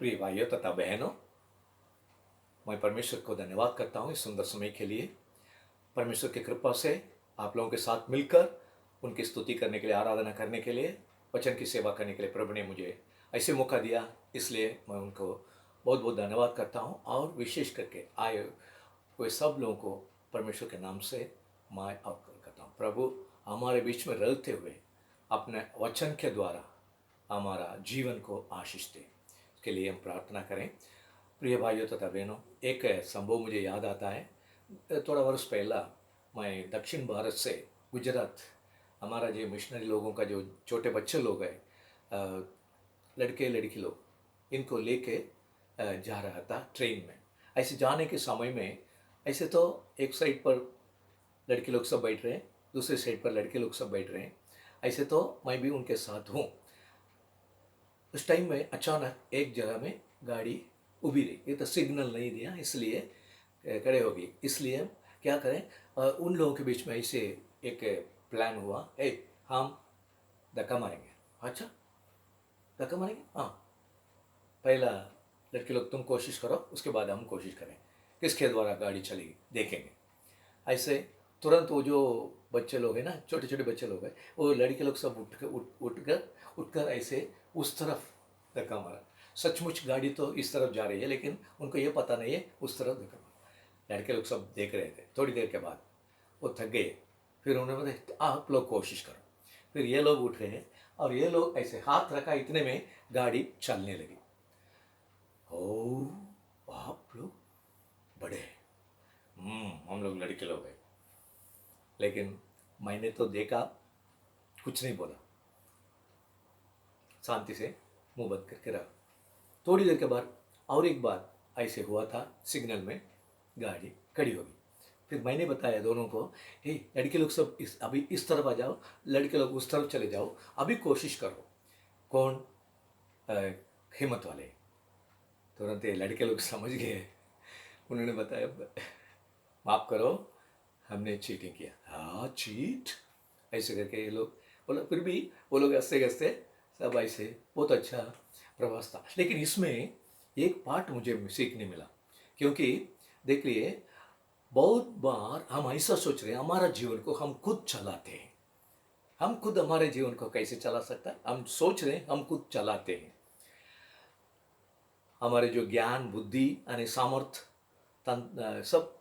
प्रिय भाइयों तथा बहनों, मैं परमेश्वर को धन्यवाद करता हूँ इस सुंदर समय के लिए। परमेश्वर की कृपा से आप लोगों के साथ मिलकर उनकी स्तुति करने के लिए, आराधना करने के लिए, वचन की सेवा करने के लिए प्रभु ने मुझे ऐसे मौका दिया। इसलिए मैं उनको बहुत बहुत धन्यवाद करता हूँ और विशेष करके आए हुए सब लोगों को परमेश्वर के नाम से मैं अवगत करता हूँ। प्रभु हमारे बीच में रहते हुए अपने वचन के द्वारा हमारा जीवन को आशीष दे, इसके लिए हम प्रार्थना करें। प्रिय भाइयों तथा बहनों, एक संभव मुझे याद आता है। थोड़ा वर्ष पहला मैं दक्षिण भारत से गुजरात, हमारा जो मिशनरी लोगों का जो छोटे बच्चे लोग हैं, लड़के लड़की लोग, इनको लेके जा रहा था ट्रेन में। ऐसे जाने के समय में ऐसे तो एक साइड पर लड़के लोग सब बैठ रहे हैं, दूसरे साइड पर लड़के लोग सब बैठ रहे हैं। ऐसे तो मैं भी उनके साथ हूँ। उस टाइम में अचानक एक जगह में गाड़ी उभी रही। ये तो सिग्नल नहीं दिया, इसलिए खड़े हो गई। इसलिए क्या करें, उन लोगों के बीच में ऐसे एक प्लान हुआ, हम धक्का मारेंगे। अच्छा, धक्का मारेंगे, हाँ, पहला लड़के लोग तुम कोशिश करो, उसके बाद हम कोशिश करें किसके द्वारा गाड़ी चलेगी, देखेंगे। ऐसे तुरंत वो जो बच्चे लोग हैं ना, छोटे छोटे बच्चे लोग हैं, वो लड़के लोग सब उठकर ऐसे उस तरफ धक्का मारा। सचमुच गाड़ी तो इस तरफ जा रही है, लेकिन उनको ये पता नहीं है उस तरफ धक्का मारा। लड़के लोग सब देख रहे थे। थोड़ी देर के बाद वो थक गए। फिर उन्होंने बोला आप लोग कोशिश करो। फिर ये लोग उठ रहे हैं और ये लोग ऐसे हाथ रखा, इतने में गाड़ी चलने लगी। ओ, आप लोग बड़े, हम लोग लड़के लोग हैं। लेकिन मैंने तो देखा, कुछ नहीं बोला, शांति से मुंह बंद करके रहा। थोड़ी देर के बाद और एक बार ऐसे हुआ था, सिग्नल में गाड़ी खड़ी हो गई। फिर मैंने बताया दोनों को, हे लड़के लोग सब अभी इस तरफ आ जाओ, लड़के लोग उस तरफ चले जाओ, अभी कोशिश करो। कौन? अ, हिम्मत वाले। तुरंत ये लड़के लोग समझ गए। उन्होंने बताया, माफ़ करो, हमने चीटिंग किया। हाँ, चीट? ऐसे करके ये लोग बोला। फिर भी वो लोग हंसते हंसते सब ऐसे, बहुत अच्छा प्रवास था। लेकिन इसमें एक पार्ट मुझे सीखने मिला, क्योंकि देखिए, बहुत बार हम ऐसा सोच रहे हैं हमारा जीवन को हम खुद चलाते हैं। हम खुद हमारे जीवन को कैसे चला सकता है, हम सोच रहे हैं हम खुद चलाते हैं। हमारे जो ज्ञान, बुद्धि यानी सामर्थ्य सब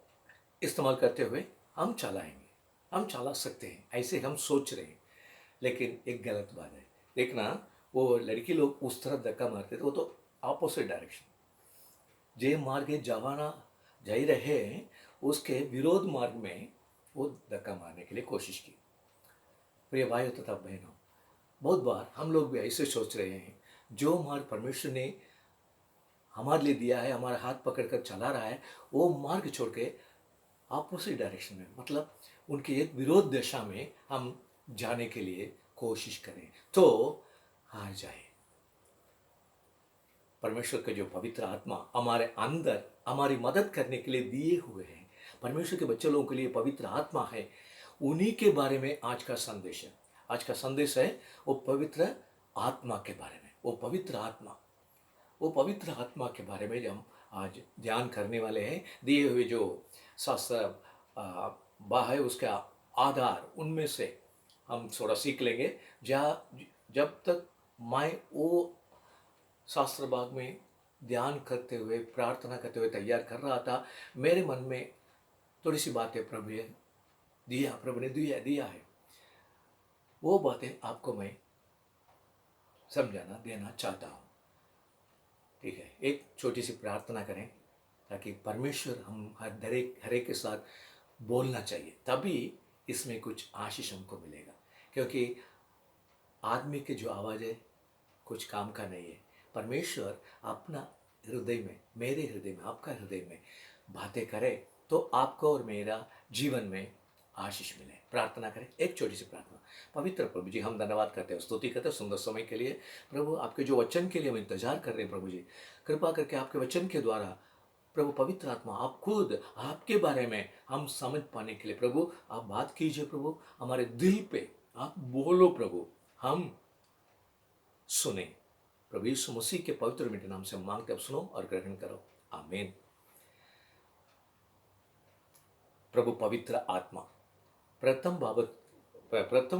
इस्तेमाल करते हुए हम चलाएंगे, हम चला सकते हैं, ऐसे हम सोच रहे हैं। लेकिन एक गलत बात है। देखना, वो लड़की लोग उस तरफ धक्का मारते थे, वो तो ऑपोजिट डायरेक्शन, जे मार्ग जवाना जा ही रहे हैं, उसके विरोध मार्ग में वो धक्का मारने के लिए कोशिश की। प्रिय भाइयों तथा बहनों, बहुत बार हम लोग भी ऐसे सोच रहे हैं, जो मार्ग परमेश्वर ने हमारे लिए दिया है, हमारा हाथ पकड़कर चला रहा है, वो मार्ग छोड़ के ऑपोजिट डायरेक्शन में, मतलब उनके एक विरोध दिशा में हम जाने के लिए कोशिश करें तो हार जाए। परमेश्वर के जो पवित्र आत्मा हमारे अंदर हमारी मदद करने के लिए दिए हुए हैं, परमेश्वर के बच्चे लोगों के लिए पवित्र आत्मा है, उन्हीं के बारे में आज का संदेश है। आज का संदेश है वो पवित्र आत्मा के बारे में। वो पवित्र आत्मा के बारे में हम आज ध्यान करने वाले हैं। दिए हुए जो शास्त्र बा है, उसका आधार उनमें से हम थोड़ा सीख लेंगे। जब तक मैं वो शास्त्र बाग में ध्यान करते हुए, प्रार्थना करते हुए तैयार कर रहा था, मेरे मन में थोड़ी सी बातें प्रभु ने दिया है। वो बातें आपको मैं समझाना देना चाहता हूँ। ठीक है, एक छोटी सी प्रार्थना करें ताकि परमेश्वर हम हर एक के साथ बोलना चाहिए, तभी इसमें कुछ आशीष हमको मिलेगा। क्योंकि आदमी की जो आवाज़ है कुछ काम का नहीं है। परमेश्वर अपना हृदय में, मेरे हृदय में, आपका हृदय में बातें करे तो आपको और मेरा जीवन में आशीष मिले। प्रार्थना करें, एक छोटी सी प्रार्थना। पवित्र प्रभु जी, हम धन्यवाद करते हैं, स्तुति करते हैं सुंदर समय के लिए। प्रभु, आपके जो वचन के लिए हम इंतजार कर रहे हैं, प्रभु जी कृपा करके आपके वचन के द्वारा प्रभु पवित्र आत्मा आप खुद आपके बारे में हम समझ पाने के लिए प्रभु आप बात कीजिए। प्रभु हमारे दिल पे आप बोलो प्रभु, हम सुने, प्रभु यीशु मसीह के पवित्र मीठे नाम से हम मांगते, अब सुनो और ग्रहण करो। आमीन। प्रभु पवित्र आत्मा, प्रथम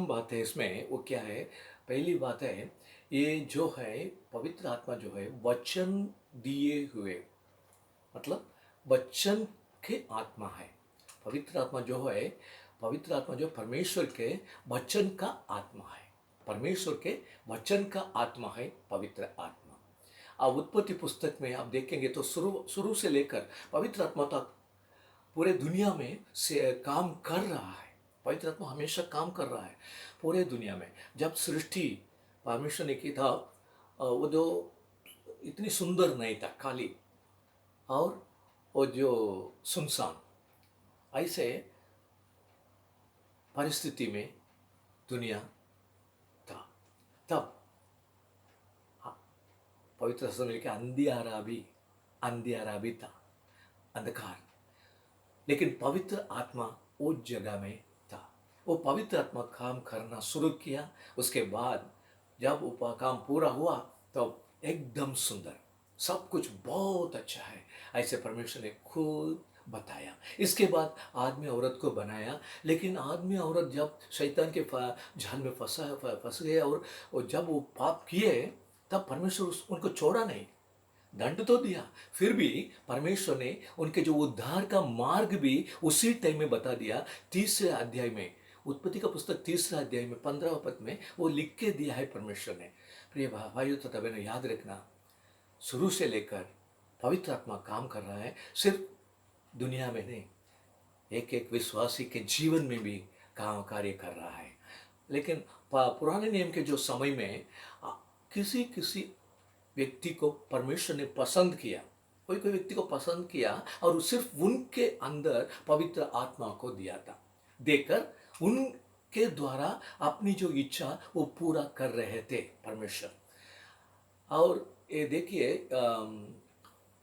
बात है इसमें, वो क्या है? पहली बात है, ये जो है पवित्र आत्मा जो है वचन दिए हुए, मतलब वचन के आत्मा है। पवित्र आत्मा जो है, पवित्र आत्मा जो परमेश्वर के वचन का आत्मा है। परमेश्वर के वचन का आत्मा है पवित्र आत्मा। आप उत्पत्ति पुस्तक में आप देखेंगे तो शुरू से लेकर पवित्र आत्मा तक पूरे दुनिया में से काम कर रहा है। पवित्र आत्मा हमेशा काम कर रहा है पूरे दुनिया में। जब सृष्टि परमेश्वर ने की था, वो जो इतनी सुंदर नहीं था, खाली और वो जो सुनसान, ऐसे परिस्थिति में दुनिया था। तब पवित्र शास्त्र में लिखा अंधियारा भी था, अंधकार। लेकिन पवित्र आत्मा उस जगह में था। वो पवित्र आत्मा काम करना शुरू किया। उसके बाद जब वो काम पूरा हुआ तो एकदम सुंदर, सब कुछ बहुत अच्छा है, ऐसे परमेश्वर ने खुद बताया। इसके बाद आदमी औरत को बनाया। लेकिन आदमी औरत जब शैतान के जाल में फंस गए और जब वो पाप किए, तब परमेश्वर उनको छोड़ा नहीं, दंड तो दिया। फिर भी परमेश्वर ने उनके जो उद्धार का मार्ग भी उसी टाइम में बता दिया। 30वें अध्याय में, उत्पत्ति का पुस्तक 30वें अध्याय में 15वें पद में वो लिख के दिया है परमेश्वर ने। प्रिय भाइयों तथा बहनों, याद रखना, शुरू से लेकर पवित्र आत्मा काम कर रहा है, सिर्फ दुनिया में नहीं, एक एक विश्वासी के जीवन में भी काम कार्य कर रहा है। लेकिन पुराने नियम के जो समय में किसी किसी व्यक्ति को परमेश्वर ने पसंद किया, कोई कोई व्यक्ति को पसंद किया और सिर्फ उनके अंदर पवित्र आत्मा को दिया था, देकर उनके द्वारा अपनी जो इच्छा वो पूरा कर रहे थे परमेश्वर। और ये देखिए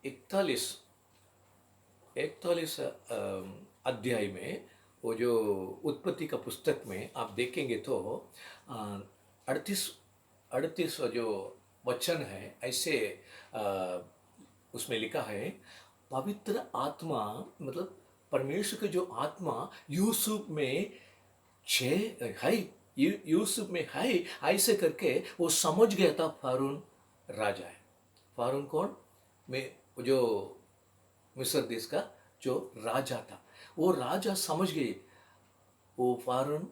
41 अध्याय में, वो जो उत्पत्ति का पुस्तक में आप देखेंगे तो 38 जो वचन है, ऐसे उसमें लिखा है, पवित्र आत्मा मतलब परमेश्वर की जो आत्मा यूसुफ में है, यूसुफ में है, ऐसे करके वो समझ गया था फारून राजा है। फारून कौन? में जो मिस्र देश का जो राजा था, वो राजा समझ गए, वो फारून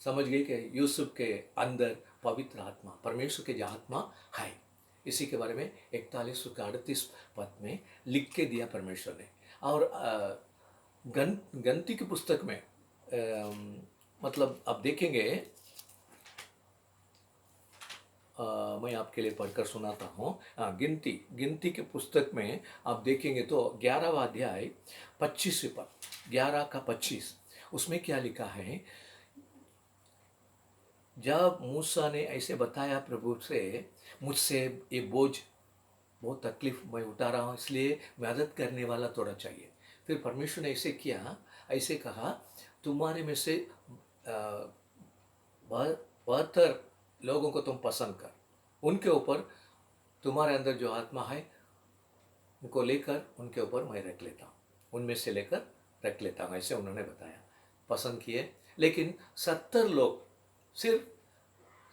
समझ गए कि यूसुफ के अंदर पवित्र आत्मा, परमेश्वर के जो आत्मा है। इसी के बारे में 41-38 पद में लिख के दिया परमेश्वर ने। और गन्ती की पुस्तक में मतलब आप देखेंगे, मैं आपके लिए पढ़कर सुनाता हूँ। गिनती के पुस्तक में आप देखेंगे तो 11वां अध्याय 25वें पद, 11 का 25, उसमें क्या लिखा है? जब मूसा ने ऐसे बताया प्रभु से, मुझसे ये बोझ बहुत तकलीफ मैं उठा रहा हूँ, इसलिए मदद करने वाला थोड़ा चाहिए। फिर परमेश्वर ने ऐसे किया, ऐसे कहा, तुम्हारे में से 72 लोगों को तुम पसंद कर, उनके ऊपर तुम्हारे अंदर जो आत्मा है उनको लेकर उनके ऊपर मैं रख लेता हूँ, उनमें से लेकर रख लेता हूँ, ऐसे उन्होंने बताया। पसंद किए। लेकिन 70 लोग, सिर्फ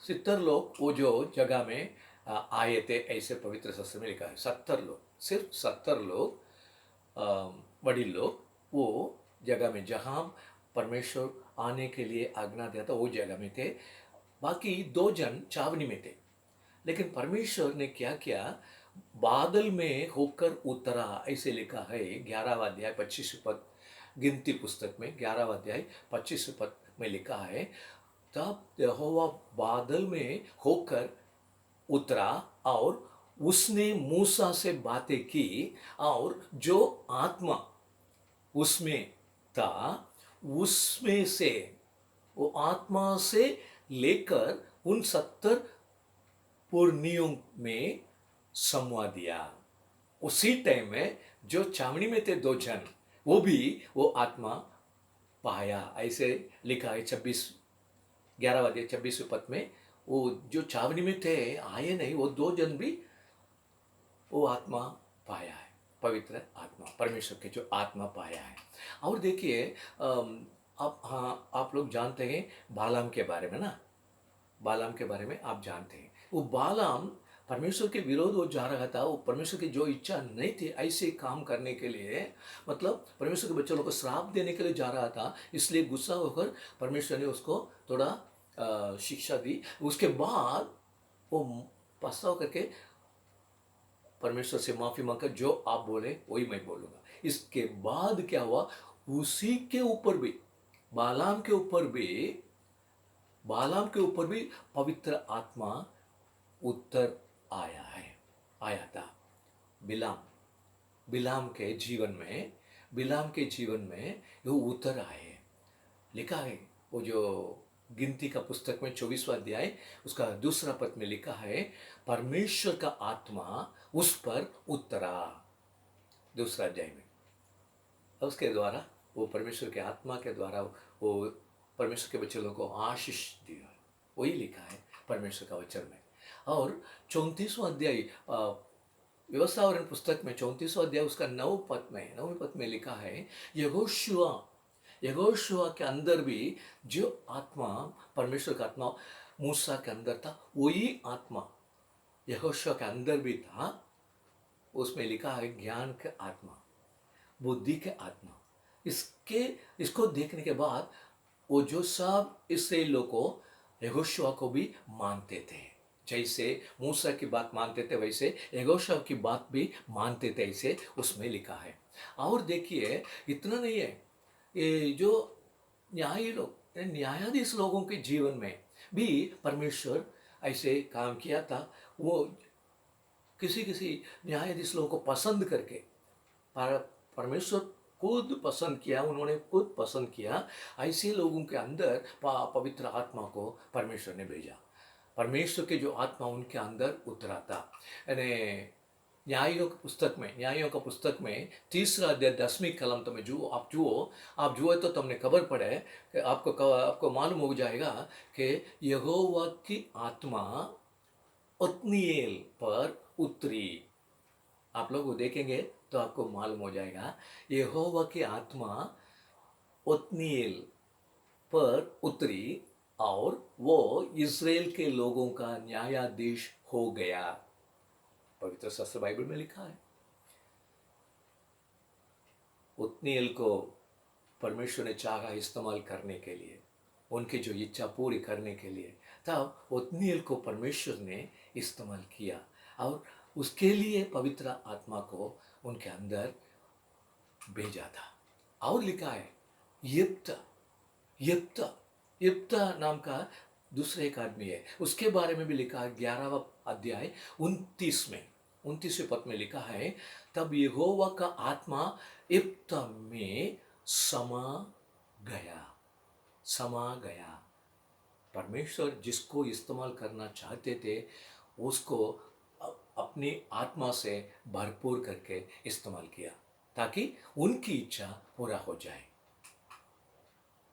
70 लोग वो जो जगह में आए थे, ऐसे पवित्र शास्त्र में लिखा है। 70 लोग, सिर्फ 70 लोग, वडील लोग, वो जगह में जहाँ परमेश्वर आने के लिए आज्ञा दिया था वो जगह में थे। बाकी 2 जन छावनी में थे। लेकिन परमेश्वर ने क्या किया? बादल में होकर उतरा, ऐसे लिखा है 11वां अध्याय 25वें पद, गिनती पुस्तक में 11वां अध्याय 25वें पद में लिखा है, तब यहोवा बादल में होकर उतरा और उसने मूसा से बातें की, और जो आत्मा उसमें था उसमें से, वो आत्मा से लेकर उन 70 पुरनियों में समवा दिया। उसी टाइम में जो छावनी में थे 2 जन, वो भी वो आत्मा पाया, ऐसे लिखा है 11वां अध्याय 26वें पद में वो जो छावनी में थे आए नहीं, वो 2 जन भी वो आत्मा पाया है, पवित्र आत्मा, परमेश्वर के जो आत्मा पाया है। और देखिए आप, हाँ, आप लोग जानते हैं बालाम के बारे में ना, बालाम के बारे में आप जानते हैं। वो बालाम परमेश्वर के विरोध वो जा रहा था, वो परमेश्वर की जो इच्छा नहीं थी ऐसे काम करने के लिए, मतलब परमेश्वर के बच्चों को श्राप देने के लिए जा रहा था, इसलिए गुस्सा होकर परमेश्वर ने उसको थोड़ा शिक्षा दी। उसके बाद वो पछतावा करके परमेश्वर से माफी मांगकर जो आप बोले वही मैं बोलूंगा। इसके बाद क्या हुआ, उसी के ऊपर भी, बालाम के ऊपर भी, बालाम के ऊपर भी पवित्र आत्मा उत्तर आया है, आया था। बिलाम, बिलाम के जीवन में, बिलाम के जीवन में वो उतर आए। लिखा है वो जो गिनती का पुस्तक में 24वां अध्याय उसका दूसरा पद में लिखा है, परमेश्वर का आत्मा उस पर उतरा। दूसरा अध्याय में उसके द्वारा, वो परमेश्वर के आत्मा के द्वारा वो परमेश्वर के बच्चों को आशीष दिया, वही लिखा है परमेश्वर का वचन में। और 34वां अध्याय व्यवस्थावरण पुस्तक में 34वां अध्याय उसका 9वें पद में लिखा है, यहोशुआ, यहोशुआ के अंदर भी जो आत्मा, परमेश्वर का आत्मा मूसा के अंदर था, वही आत्मा यहोशुआ के अंदर भी था। उसमें लिखा है ज्ञान के आत्मा, बुद्धि के आत्मा। इसको देखने के बाद वो जो सब इस्राएल लोग को, यहोशुआ को भी मानते थे, जैसे मूसा की बात मानते थे वैसे यहोशुआ की बात भी मानते थे, ऐसे उसमें लिखा है। और देखिए इतना नहीं है, ये जो न्यायी लोग, न्यायाधीश लोगों के जीवन में भी परमेश्वर ऐसे काम किया था। वो किसी किसी न्यायाधीश लोगों को पसंद करके, परमेश्वर खुद पसंद किया, उन्होंने खुद पसंद किया, ऐसे लोगों के अंदर पवित्र आत्मा को परमेश्वर ने भेजा। परमेश्वर के जो आत्मा उनके अंदर उतरा था। यानी न्यायों की पुस्तक में, न्यायों का पुस्तक में 3रा अध्याय 10वीं कलम तो में जो आप जुओ तो तुमने खबर पड़े कि आपको मालूम हो जाएगा कि यहोवा की आत्मा ओत्नीएल पर उतरी। आप लोग वो देखेंगे तो आपको मालूम हो जाएगा, यहोवा की आत्मा ओत्नीएल पर उतरी और वो इस्राएल के लोगों का न्यायाधीश हो गया। पवित्र शास्त्र बाइबल में लिखा है। ओत्नीएल को परमेश्वर ने चाहा इस्तेमाल करने के लिए, उनकी जो इच्छा पूरी करने के लिए, तब ओत्नीएल को परमेश्वर ने इस्तेमाल किया और उसके लिए पवित्र आत्मा को उनके अंदर भेजा था। और लिखा है यिप्ता, यिप्ता, यिप्ता नाम का दूसरे एक आदमी है, उसके बारे में भी लिखा है 11वां अध्याय 29वें पद में लिखा है, तब यहोवा का आत्मा यिप्ता में समा गया, समा गया। परमेश्वर जिसको इस्तेमाल करना चाहते थे उसको अपनी आत्मा से भरपूर करके इस्तेमाल किया ताकि उनकी इच्छा पूरा हो जाए।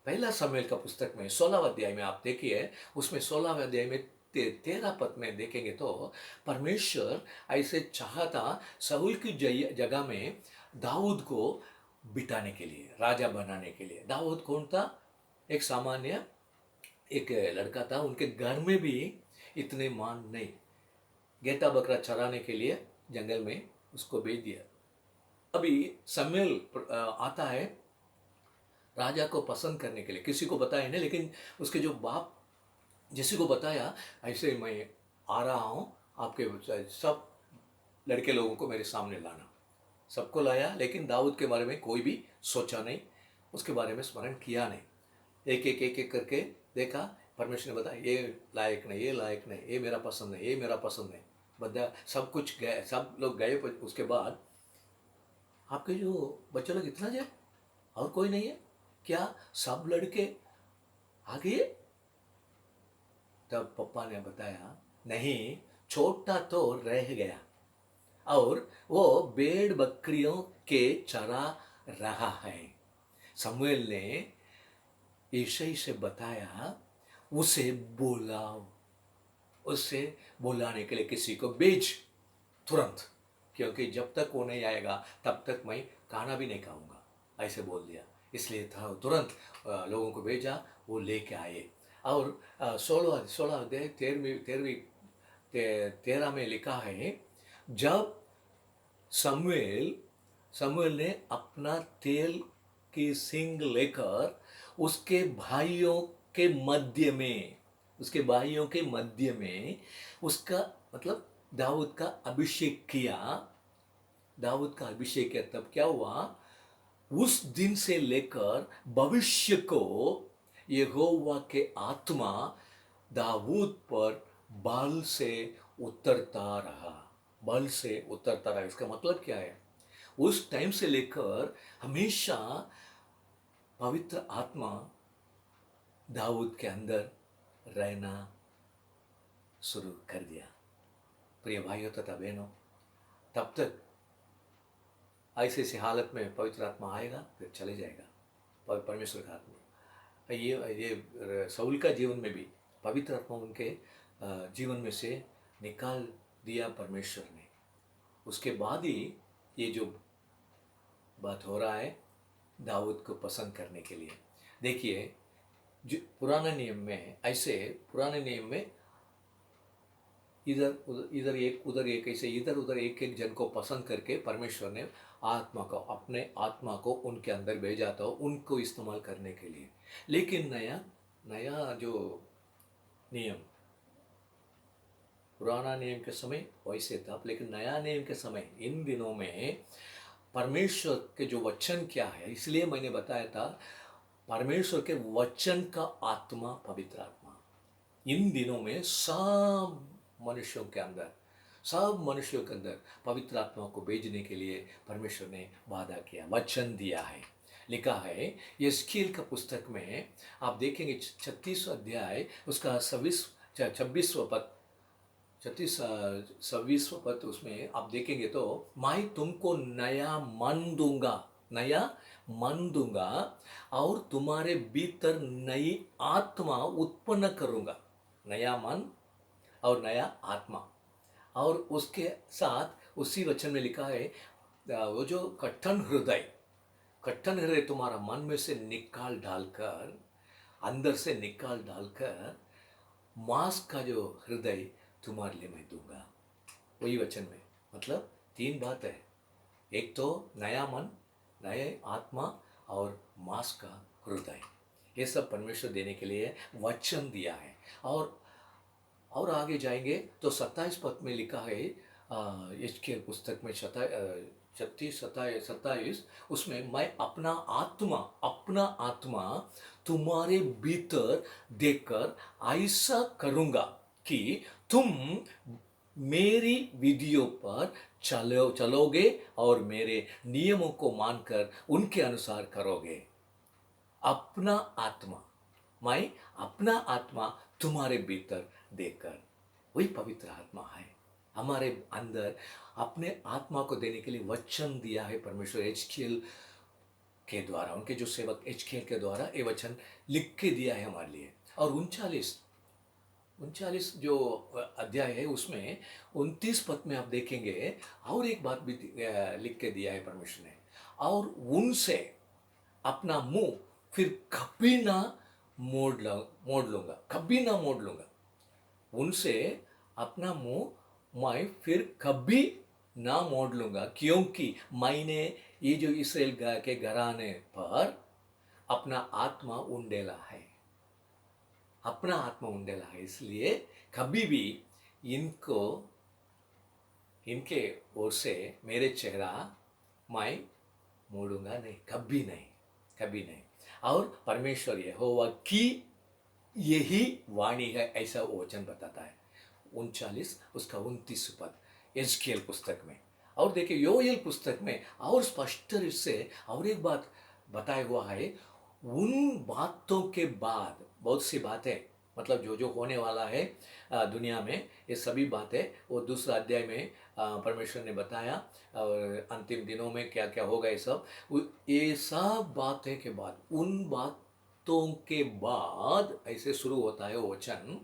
पहला शमूएल का पुस्तक में 16वां अध्याय में आप देखिए, उसमें 16वें अध्याय में 13 पद में देखेंगे तो परमेश्वर ऐसे चाहता शाऊल की जगह में दाऊद को बिठाने के लिए, राजा बनाने के लिए। दाऊद कौन था? एक सामान्य एक लड़का था, उनके घर में भी इतने मान नहीं, गेटा बकरा चराने के लिए जंगल में उसको भेज दिया। अभी शमूएल आता है राजा को पसंद करने के लिए, किसी को बताया नहीं, लेकिन उसके जो बाप जिसी को बताया ऐसे मैं आ रहा हूँ, आपके सब लड़के लोगों को मेरे सामने लाना। सबको लाया, लेकिन दाऊद के बारे में कोई भी सोचा नहीं, उसके बारे में स्मरण किया नहीं। एक करके देखा, परमेश्वर ने बताया ये लायक नहीं, ये लायक नहीं, ये मेरा पसंद नहीं, ये मेरा पसंद नहीं, बता सब कुछ गए, सब लोग गए। उसके बाद आपके जो बच्चे लोग इतना जाए और कोई नहीं है क्या? सब लड़के आ गए? तब पापा ने बताया नहीं, छोटा तो रह गया और वो भेड़ बकरियों के चरा रहा है। शमूएल ने यिशै से बताया उसे बुलाओ, उससे बुलाने के लिए किसी को भेज तुरंत, क्योंकि जब तक वो नहीं आएगा तब तक मैं खाना भी नहीं खाऊंगा, ऐसे बोल दिया। इसलिए था तुरंत लोगों को भेजा, वो लेके आए। और 16 अध्याय 13 में लिखा है, जब समूएल समूएल ने अपना तेल की सींग लेकर उसके भाइयों के मध्य में उसके भाइयों के मध्य में उसका मतलब दाऊद का अभिषेक किया। दाऊद का अभिषेक किया तब क्या हुआ, उस दिन से लेकर भविष्य को यहोवा के आत्मा दाऊद पर बल से उतरता रहा। बल से उतरता रहा, इसका मतलब क्या है, उस टाइम से लेकर हमेशा पवित्र आत्मा दाऊद के अंदर रहना शुरू कर दिया। प्रिय भाइयों तथा बहनों, तब तक ऐसे ऐसी हालत में पवित्र आत्मा आएगा फिर चले जाएगा परमेश्वर का आत्मा। ये शाऊल का जीवन में भी पवित्र आत्मा उनके जीवन में से निकाल दिया परमेश्वर ने। उसके बाद ही ये जो बात हो रहा है दाऊद को पसंद करने के लिए। देखिए, जो पुराने नियम में इधर एक उधर एक, ऐसे इधर उधर एक एक जन को पसंद करके परमेश्वर ने अपने आत्मा को उनके अंदर भेजा था उनको इस्तेमाल करने के लिए। लेकिन नया नया जो नियम, पुराना नियम के समय वैसे था, लेकिन नया नियम के समय इन दिनों में परमेश्वर के जो वचन क्या है, इसलिए मैंने बताया था परमेश्वर के वचन का आत्मा पवित्र आत्मा इन दिनों में सब मनुष्यों के अंदर पवित्र आत्मा को भेजने के लिए परमेश्वर ने वादा किया, वचन दिया है। लिखा है यहेजकेल का पुस्तक में, आप देखेंगे 36 अध्याय उसका 26वां पद, 26वां पद, उसमें आप देखेंगे तो मैं तुमको नया मन दूंगा और तुम्हारे भीतर नई आत्मा उत्पन्न करूंगा। नया मन और नया आत्मा। और उसके साथ उसी वचन में लिखा है वो जो कट्टन हृदय तुम्हारा मन में से निकाल डालकर, अंदर से निकाल डालकर मांस का जो हृदय तुम्हारे लिए मैं दूंगा। वही वचन में मतलब 3 बात है, एक तो नया मन, नए आत्मा और मांस का हृदय, ये सब परमेश्वर देने के लिए वचन दिया है। और आगे जाएंगे तो 27 पद में लिखा है यहेजकेल पुस्तक में 27 उसमें मैं अपना आत्मा तुम्हारे भीतर देकर ऐसा करूंगा कि तुम मेरी विधियों पर चलोगे और मेरे नियमों को मानकर उनके अनुसार करोगे। मैं अपना आत्मा तुम्हारे भीतर देकर, वही पवित्र आत्मा है हमारे अंदर, अपने आत्मा को देने के लिए वचन दिया है परमेश्वर यहेजकेल के द्वारा, उनके जो सेवक यहेजकेल के द्वारा ये वचन लिख के दिया है हमारे लिए। और 39 जो अध्याय है उसमें 29 पद में आप देखेंगे और एक बात भी लिख के दिया है परमेश्वर ने, और उनसे अपना मुंह फिर कभी ना मोड़ लूंगा। उनसे अपना मुंह मैं फिर कभी ना मोड़ लूंगा, क्योंकि मैंने ये जो इस्राएल के घराने पर अपना आत्मा उंडेला है, इसलिए कभी भी इनके ओर से मेरे चेहरा मैं मोड़ूंगा नहीं, कभी नहीं। और परमेश्वर यहोवा की यही वाणी है, ऐसा वो वचन बताता है 39 उसका 29 पद यहेजकेल पुस्तक में। और देखिए योएल पुस्तक में और स्पष्ट रूप से और एक बात बताया हुआ है, उन बातों के बाद बहुत सी बातें, मतलब जो होने वाला है दुनिया में, ये सभी बातें वो दूसरा अध्याय में परमेश्वर ने बताया, और अंतिम दिनों में क्या क्या होगा ये सब बातें के बाद, बातों के बाद, ऐसे शुरू होता है वो वचन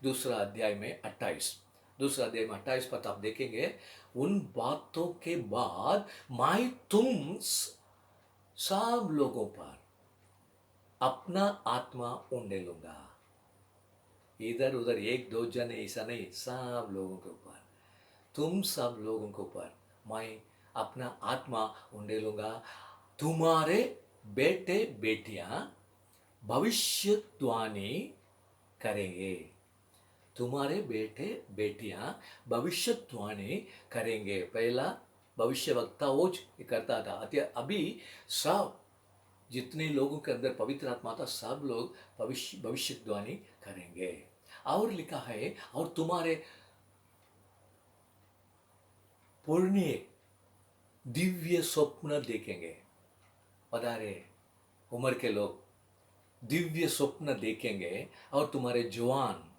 दूसरा अध्याय में 28। दूसरा अध्याय में 28 पर आप देखेंगे, उन बातों के बाद मैं तुम सब लोगों पर अपना आत्मा उंडेलूंगा। इधर उधर एक दो जन ऐसा नहीं, सब लोगों के ऊपर, तुम सब लोगों के ऊपर मैं अपना आत्मा उंडेलूंगा। तुम्हारे बेटे बेटियां भविष्यवाणी करेंगे। तुम्हारे बेटे बेटियां भविष्यवाणी करेंगे। पहला भविष्य वक्ता वो करता था, अभी सब जितने लोगों के अंदर पवित्र आत्मा था सब लोग भविष्यवाणी करेंगे। और लिखा है, और तुम्हारे पुण्य दिव्य स्वप्न देखेंगे। पधारे उम्र के लोग दिव्य स्वप्न देखेंगे और तुम्हारे जवान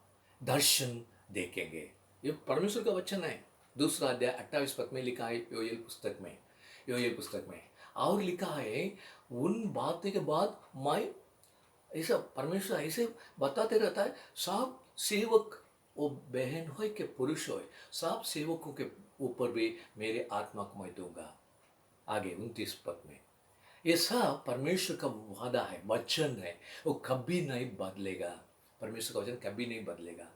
दर्शन देखेंगे। ये परमेश्वर का वचन है। दूसरा अध्याय 28 पद में लिखा है, योएल पुस्तक में और लिखा है, उन बातों के बाद मैं, ऐसा परमेश्वर ऐसे बताते रहता है, सब सेवक, वो बहन हो के पुरुष हो, सब सेवकों के ऊपर भी मेरे आत्मा को मैं दूंगा। आगे 29 पद में ये सब परमेश्वर का वादा है, वचन है, वो कभी नहीं बदलेगा। परमेश्वर का वचन कभी नहीं बदलेगा।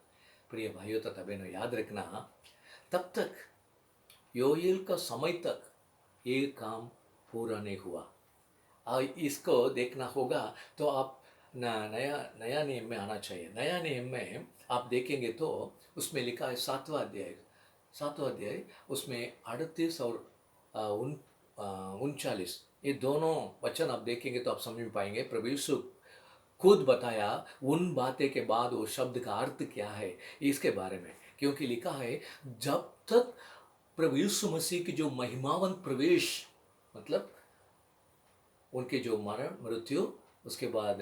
प्रिय भाइयों तथा बहनों, याद रखना, तब तक योएल का समय तक ये काम पूरा नहीं हुआ। और इसको देखना होगा तो आप नया नियम में आना चाहिए। नया नियम में आप देखेंगे तो उसमें लिखा है 7वां अध्याय उसमें 38 और 39, ये दोनों वचन आप देखेंगे तो आप समझ में पाएंगे। प्रभु यीशु खुद बताया उन बातें के बाद वो शब्द का अर्थ क्या है इसके बारे में, क्योंकि लिखा है, जब तक प्रभु यीशु मसीह की जो महिमावन प्रवेश, मतलब उनके जो मरण मृत्यु, उसके बाद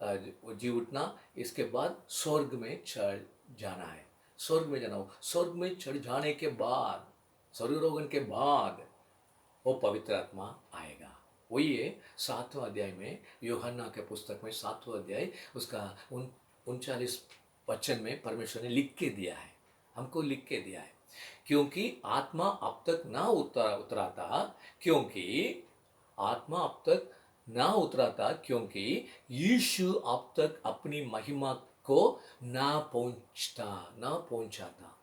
जी उठना, इसके बाद स्वर्ग में चढ़ जाना है। स्वर्ग में जाना हो, स्वर्ग में चढ़ जाने के बाद, स्वर्गारोहण के बाद वो पवित्र आत्मा आएगा। वही है 7वां अध्याय में, यूहन्ना के पुस्तक में 7वां अध्याय उसका 39 वचन में परमेश्वर ने लिख के दिया है, हमको लिख के दिया है। क्योंकि आत्मा अब तक ना उतरा था, क्योंकि आत्मा अब तक ना उतरा था, क्योंकि यीशु अब तक अपनी महिमा को ना पहुंचा था।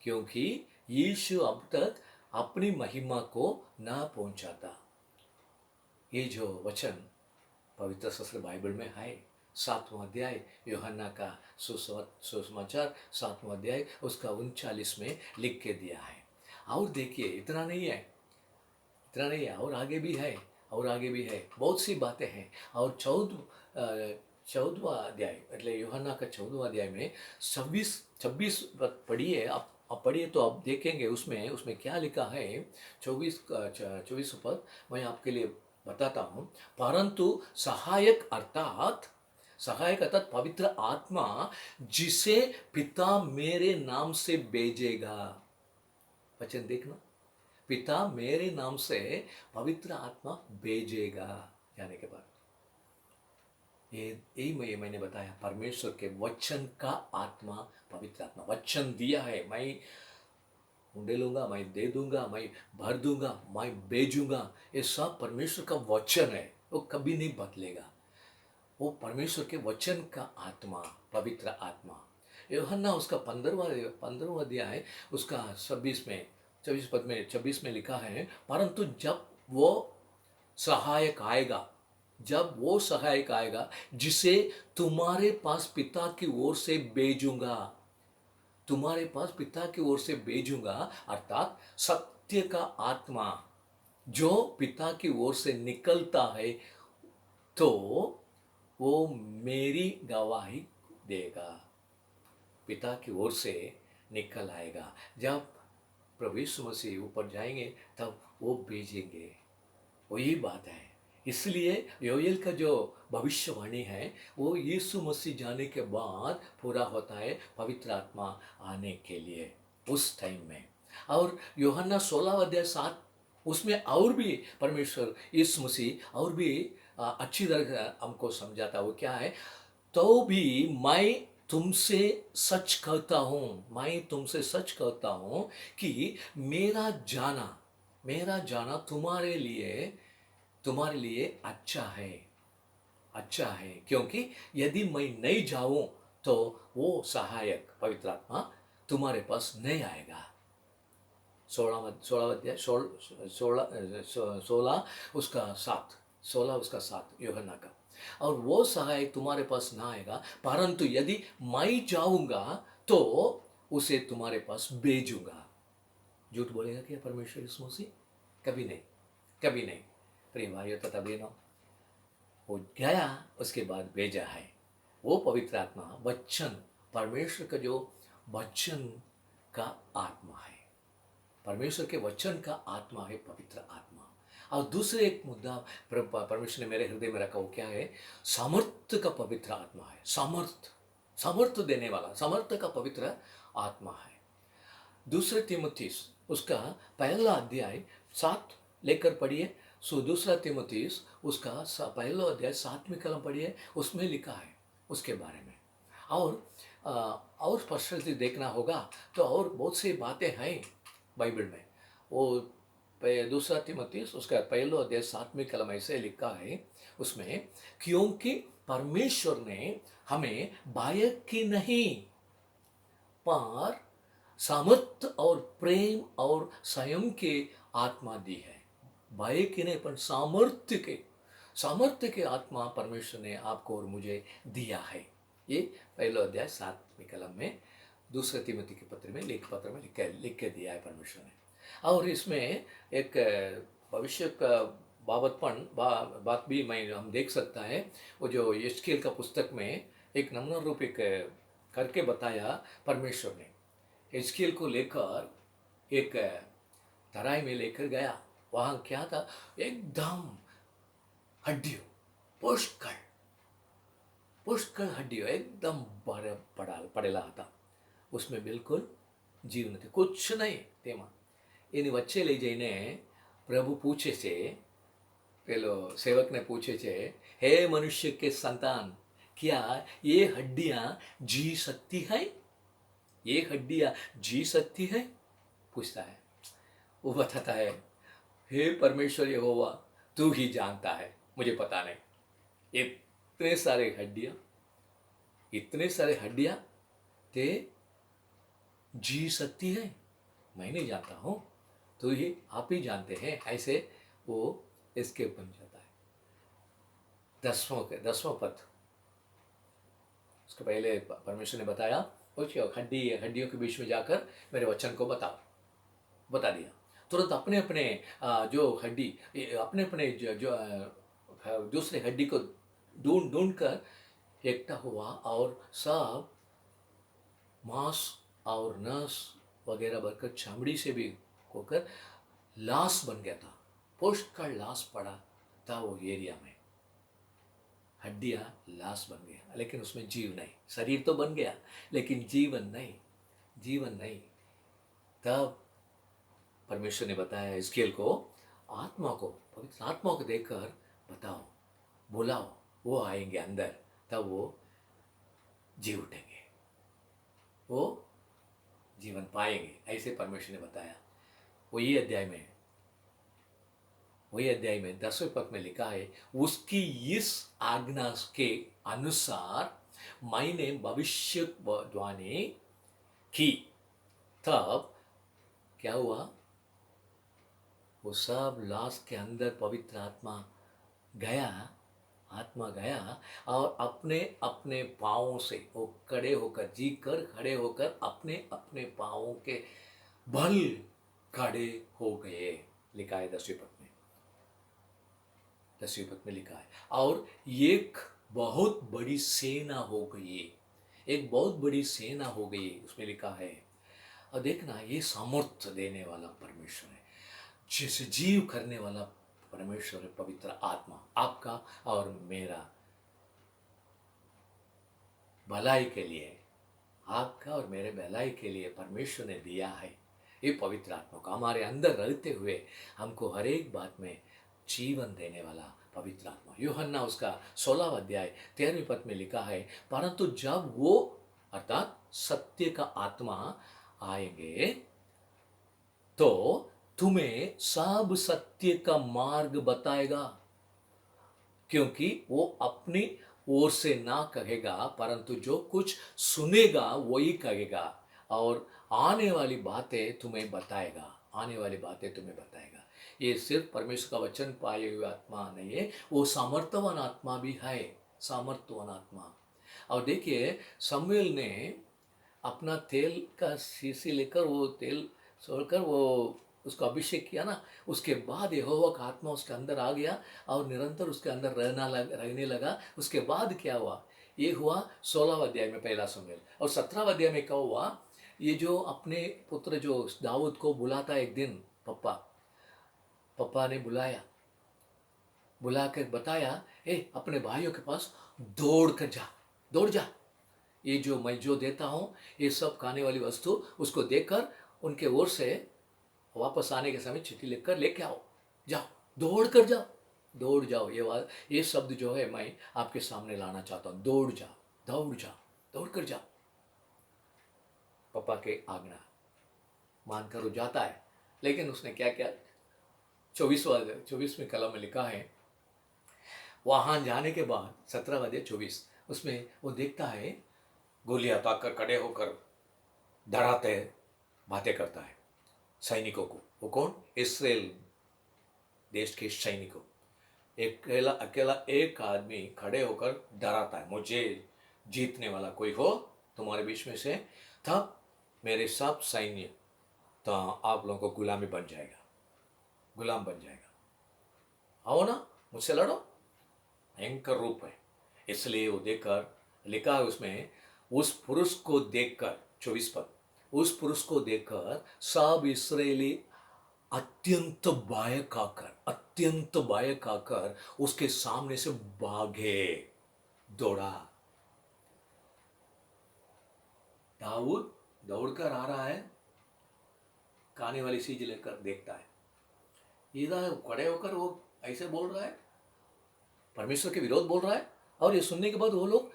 क्योंकि यीशु अब तक अपनी महिमा को ना पहुंचा था। ये जो वचन पवित्र शास्त्र बाइबल में है, 7वां अध्याय यूहन्ना का सुसमाचार 7वां अध्याय उसका 39 में लिख के दिया है। और देखिए, इतना नहीं है, और आगे भी है, बहुत सी बातें हैं। और 14वां अध्याय, मतलब यूहन्ना का 14वां अध्याय में 26 पढ़िए आप पढ़िए तो आप देखेंगे उसमें क्या लिखा है। 24 पद मैं आपके लिए बताता हूँ। परंतु सहायक अर्थात पवित्र आत्मा, जिसे पिता मेरे नाम से भेजेगा। वचन देखना, पिता मेरे नाम से पवित्र आत्मा भेजेगा। जाने के बाद यही मैंने बताया, परमेश्वर के वचन का आत्मा पवित्र आत्मा वचन दिया है, मैं उंडेलूंगा, मैं दे दूंगा, मैं भर दूंगा, मैं भेजूंगा। ये सब परमेश्वर का वचन है, वो कभी नहीं बदलेगा। वो परमेश्वर के वचन का आत्मा, पवित्र आत्मा। यूहन्ना उसका 15वां अध्याय उसका 26 में लिखा है, परंतु जब वो सहायक आएगा, जिसे तुम्हारे पास पिता की ओर से भेजूंगा, अर्थात सत्य का आत्मा जो पिता की ओर से निकलता है, तो वो मेरी गवाही देगा। पिता की ओर से निकल आएगा। जब प्रभु यीशु मसीह ऊपर जाएंगे तब वो भेजेंगे। वही बात है। इसलिए योएल का जो भविष्यवाणी है वो यीशु मसीह जाने के बाद पूरा होता है, पवित्र आत्मा आने के लिए उस टाइम में। और यूहन्ना 16 अध्याय 7 उसमें और भी परमेश्वर यीशु मसीह और भी अच्छी तरह हमको समझाता है। वो क्या है, तो भी मैं तुमसे सच कहता हूँ, मैं तुमसे सच कहता हूँ कि मेरा जाना तुम्हारे लिए अच्छा है, अच्छा है, क्योंकि यदि मैं नहीं जाऊं तो वो सहायक पवित्र आत्मा तुम्हारे पास नहीं आएगा। 16 उसका 7, 16 उसका 7 यूहन्ना का। और वो सहायक तुम्हारे पास ना आएगा, परंतु यदि मैं जाऊंगा तो उसे तुम्हारे पास भेजूंगा। झूठ बोलेगा क्या परमेश्वर यीशु मसीह? कभी नहीं, कभी नहीं। प्रिय भाइयों तथा बहनों, वो गया, उसके बाद भेजा है। वो पवित्र आत्मा वचन, परमेश्वर का जो वचन का आत्मा है, परमेश्वर के वचन का आत्मा है पवित्र आत्मा। और दूसरे एक मुद्दा परमेश्वर ने मेरे हृदय में रखा, वो क्या है, सामर्थ्य का पवित्र आत्मा है। सामर्थ्य देने वाला, सामर्थ्य का पवित्र आत्मा है। दूसरे तीमुथियुस उसका पहला अध्याय 7 लेकर पढ़िए। दूसरा तीमुथियुस उसका पहला अध्याय 7वीं कलम पढ़िए, उसमें लिखा है उसके बारे में। और स्पष्टता देखना होगा तो और बहुत सी बातें हैं बाइबल में। वो दूसरा तीमुथियुस उसका पहला अध्याय 7वीं कलम ऐसे लिखा है उसमें, क्योंकि परमेश्वर ने हमें बायक की नहीं पर सामर्थ्य और प्रेम और संयम के आत्मा दी है। भय की नहीं पर सामर्थ्य के आत्मा परमेश्वर ने आपको और मुझे दिया है। ये पहला अध्याय 7वीं कलम में दूसरे तीमुथी के पत्र में लिख के दिया है परमेश्वर ने। और इसमें एक भविष्य का बात भी हम देख सकता है। वो जो यिर्मयाह का पुस्तक में एक नमूना रूप एक करके बताया परमेश्वर ने। यिर्मयाह को लेकर एक तराई में लेकर गया, वहाँ क्या था, एकदम हड्डियों, पुष्कळ हड्डियों एकदम पड़ेला था। उसमें बिल्कुल जीव नहीं, कुछ नहीं तेमा। इन बच्चे ले जाइने प्रभु पूछे छे, पेलो सेवक ने पूछे छे, हे मनुष्य के संतान, क्या ये हड्डियां जी सकती है? ये हड्डियां जी सकती है? पूछता है। वो बताता है, हे परमेश्वर यहोवा, तू ही जानता है, मुझे पता नहीं। इतने सारे हड्डियां ते जी सकती है, मैं नहीं जानता हूं, तो ये आप ही जानते हैं। ऐसे वो इसके बन जाता है। 10वां पद, उसके पहले परमेश्वर ने बताया, हड्डियों के बीच में जाकर मेरे वचन को बता दिया। तुरंत अपने अपने दूसरे हड्डी को ढूंढ कर एकटा हुआ, और सब मांस और नस वगैरह भरकर चमड़ी से भी होकर लाश बन गया था। पुष्कळ लाश पड़ा था वो एरिया में, हड्डियां लाश बन गया, लेकिन उसमें जीव नहीं। शरीर तो बन गया लेकिन जीवन नहीं। तब परमेश्वर ने बताया हिजकिय्याह को, पवित्र आत्मा को देखकर बुलाओ, वो आएंगे अंदर, तब वो जी उठेंगे, वो जीवन पाएंगे। ऐसे परमेश्वर ने बताया। वही अध्याय में 10वें पद में लिखा है, उसकी इस आज्ञा के अनुसार मैंने भविष्यवाणी की। तब क्या हुआ, वो सब लाश के अंदर पवित्र आत्मा गया, और अपने अपने पाँवों से वो खड़े होकर अपने अपने पाँवों के बल खड़े हो गए। लिखा है 10वें पद में लिखा है। और एक बहुत बड़ी सेना हो गई, उसमें लिखा है। और देखना, ये सामर्थ्य देने वाला परमेश्वर है, जिसे जीव करने वाला परमेश्वर है पवित्र आत्मा। आपका और मेरा भलाई के लिए, आपका और मेरे भलाई के लिए परमेश्वर ने दिया है ये पवित्र आत्मा को। हमारे अंदर रहते हुए हमको हर एक बात में जीवन देने वाला पवित्र आत्मा। यूहन्ना उसका 16वां अध्याय 13वें पद में लिखा है, परंतु जब वो अर्थात सत्य का आत्मा आएंगे तो तुम्हें सब सत्य का मार्ग बताएगा, क्योंकि वो अपनी ओर से ना कहेगा, परंतु जो कुछ सुनेगा वही कहेगा और आने वाली बातें तुम्हें बताएगा। आने वाली बातें तुम्हें बताएगा। ये सिर्फ परमेश्वर का वचन पाए हुए आत्मा नहीं है, वो सामर्थ्यवान आत्मा भी है, सामर्थ्यवान आत्मा। और देखिए, शमूएल ने अपना तेल का शीशी लेकर वो तेल छोड़कर वो उसको अभिषेक किया ना, उसके बाद यहोवा का आत्मा उसके अंदर आ गया और निरंतर उसके अंदर रहने लगा। उसके बाद क्या हुआ, ये हुआ 16वां अध्याय में पहला शमूएल। और 17वां अध्याय में क्या हुआ, ये जो अपने पुत्र जो दाऊद को बुलाता एक दिन, पप्पा ने बुला कर बताया, अपने भाइयों के पास दौड़ कर जा, दौड़ जा, ये जो मैं जो देता हूँ ये सब खाने वाली वस्तु उसको देकर उनके ओर से वापस आने के समय चिट्ठी लिखकर लेके आओ, जाओ, दौड़ कर जाओ, दौड़ जाओ। ये शब्द जो है मैं आपके सामने लाना चाहता हूँ, दौड़ जा, दौड़ जा, दौड़ कर जा। पापा के आज्ञा मानकर वो जाता है, लेकिन उसने क्या क्या 24वें कलम में लिखा है, वहां जाने के बाद 17 24 उसमें वो देखता है गोलियात आकर खड़े होकर डराते बातें करता है सैनिकों को। वो कौन, इस्राएल देश के सैनिकों। अकेला अकेला एक आदमी खड़े होकर डराता है, मुझे जीतने वाला कोई हो तुम्हारे बीच में से, तब मेरे सब सैन्य तो आप लोगों को गुलाम बन जाएगा। आओ ना, मुझसे लड़ो। भयंकर रूप है। इसलिए वो देखकर लिखा है उसमें, उस पुरुष को देखकर 24 पद, उस पुरुष को देखकर सब इस्राएली अत्यंत बायक आकर उसके सामने से भागे, दौड़ा। दाऊद दौड़कर आ रहा है, खाने वाली चीज लेकर देखता है, इधर खड़े होकर वो ऐसे बोल रहा है, परमेश्वर के विरोध बोल रहा है। और ये सुनने के बाद वो लोग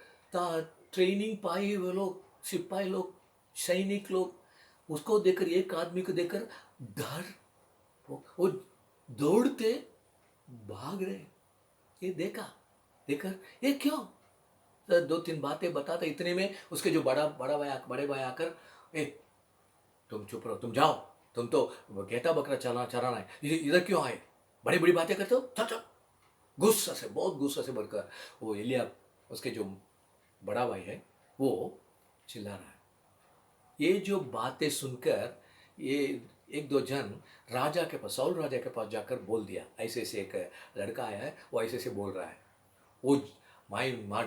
ट्रेनिंग पाए हुए लोग, सिपाही लोग, सैनिक लोग उसको देखकर, एक आदमी को देखकर डर, वो दौड़ते भाग रहे। ये देखकर ये क्यों, तो 2-3 बातें बताता, इतने में उसके जो बड़े भाई आकर, तुम चुप रहो, तुम जाओ, तुम तो गेटा बकरा चराना है, इधर क्यों आए, बड़ी बड़ी बातें करते हो, चल। गुस्सा से, बहुत गुस्सा से भरकर वो एलियाब, उसके जो बड़ा भाई है, वो चिल्ला रहा है। ये जो बातें सुनकर ये 1-2 जन राजा के पास, साउल राजा के पास जाकर बोल दिया, ऐसे ऐसे एक लड़का आया है, वो ऐसे ऐसे बोल रहा है, वो माई माँ